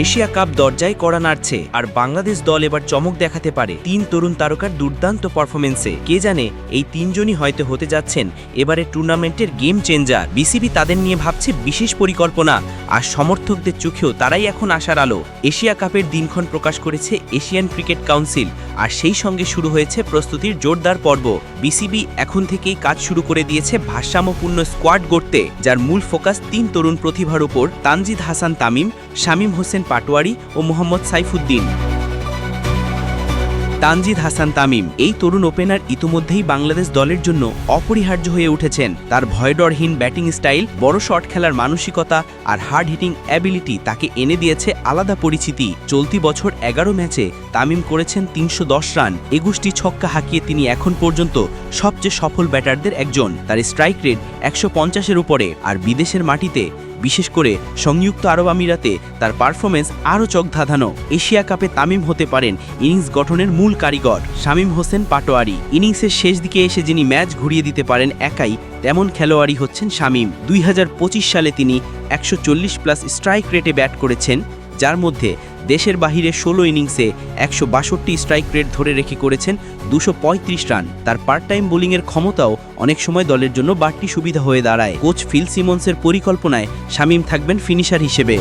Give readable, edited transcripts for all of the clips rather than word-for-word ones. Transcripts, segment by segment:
Asia cup দরজায় কড়া নাড়ছে, আর বাংলাদেশ দল এবার চমক দেখাতে পারে ৩ তরুণ তারকার দুর্দান্ত পারফরমেন্সে। কে জানে এই তিনজনই হয়তো হতে যাচ্ছেন এবারে টুর্নামেন্টের গেম চেঞ্জার। বিসিবি তাদের নিয়ে ভাবছে বিশেষ পরিকল্পনা, আর সমর্থকদের চোখেও তারাই এখন আশার আলো। এশিয়া কাপের দিনক্ষণ প্রকাশ করেছে এশিয়ান ক্রিকেট কাউন্সিল, আর সেই সঙ্গে শুরু হয়েছে প্রস্তুতির জোরদার পর্ব। বিসিবি এখন থেকেই কাজ শুরু করে দিয়েছে ভারসাম্যপূর্ণ স্কোয়াড গড়তে, যার মূল ফোকাস ৩ তরুণ প্রতিভার উপর: তানজিদ হাসান তামিম, শামীম হোসেন পাটোয়ারি ও মোহাম্মদ সাইফুদ্দিন। তানজিদ হাসান তামিম এই তরুণ ওপেনার ইতিমধ্যেই বাংলাদেশ দলের জন্য অপরিহার্য হয়ে উঠেছেন। তার ভয়ডরহীন ব্যাটিং স্টাইল, বড় শট খেলার মানসিকতা আর হার্ড হিটিং অ্যাবিলিটি তাকে এনে দিয়েছে আলাদা পরিচিতি। চলতি বছর ১১ ম্যাচে তামিম করেছেন ৩১০ রান, ২১টি ছক্কা হাঁকিয়ে তিনি এখন পর্যন্ত সবচেয়ে সফল ব্যাটারদের একজন। তার স্ট্রাইক রেট ১৫০-এর উপরে, আর বিদেশের মাটিতে, বিশেষ করে সংযুক্ত আরব আমিরাতে তার পারফরমেন্স আরও চোখধাঁধানো। এশিয়া কাপে তামিম হতে পারেন ইনিংস গঠনের মূল কারিগর। শামীম হোসেন পাটোয়ারি ইনিংসের শেষ দিকে এসে যিনি ম্যাচ ঘুরিয়ে দিতে পারেন একাই, তেমন খেলোয়াড়ই হচ্ছেন শামীম। ২০২৫ সালে তিনি ১৪০+ স্ট্রাইক রেটে ব্যাট করেছেন, যার মধ্যে দেশের বাহিরে ১৬ ইনিংসে ১৬২ স্ট্রাইক রেট ধরে রেখে করেছেন ২৩৫ রান। তার পার্ট টাইম বোলিংয়ের ক্ষমতাও অনেক সময় দলের জন্য বাড়তি সুবিধা হয়ে দাঁড়ায়। কোচ ফিল সিমন্সের পরিকল্পনায় শামীম থাকবেন ফিনিশার হিসেবে।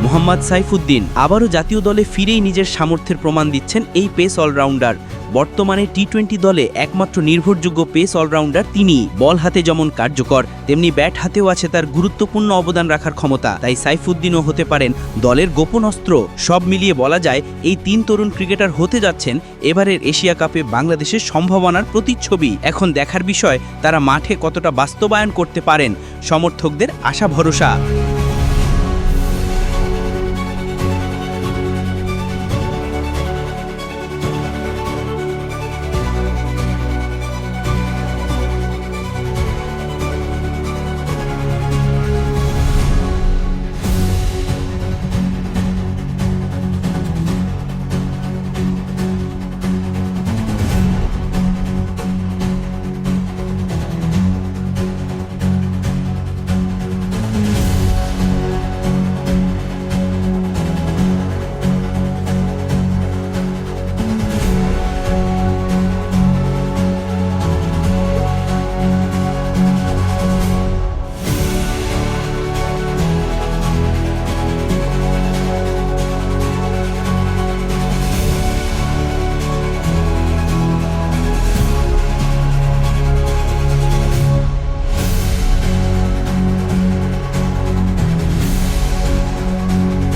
মোহাম্মদ সাইফুদ্দিন আবারও জাতীয় দলে ফিরেই নিজের সামর্থ্যের প্রমাণ দিচ্ছেন এই পেস অলরাউন্ডার। বর্তমানে টি-20 দলে একমাত্র নির্ভরযোগ্য পেস অলরাউন্ডার তিনি। বল হাতে যেমন কার্যকর, তেমনি ব্যাট হাতেও আছে তার গুরুত্বপূর্ণ অবদান রাখার ক্ষমতা। তাই সাইফুদ্দিনও হতে পারেন দলের গোপন অস্ত্র। সব মিলিয়ে বলা যায় এই ৩ তরুণ ক্রিকেটার হতে যাচ্ছেন এবারের এশিয়া কাপে বাংলাদেশের সম্ভাবনার প্রতিচ্ছবি। এখন দেখার বিষয় তারা মাঠে কতটা বাস্তবায়ন করতে পারেন সমর্থকদের আশা ভরসা।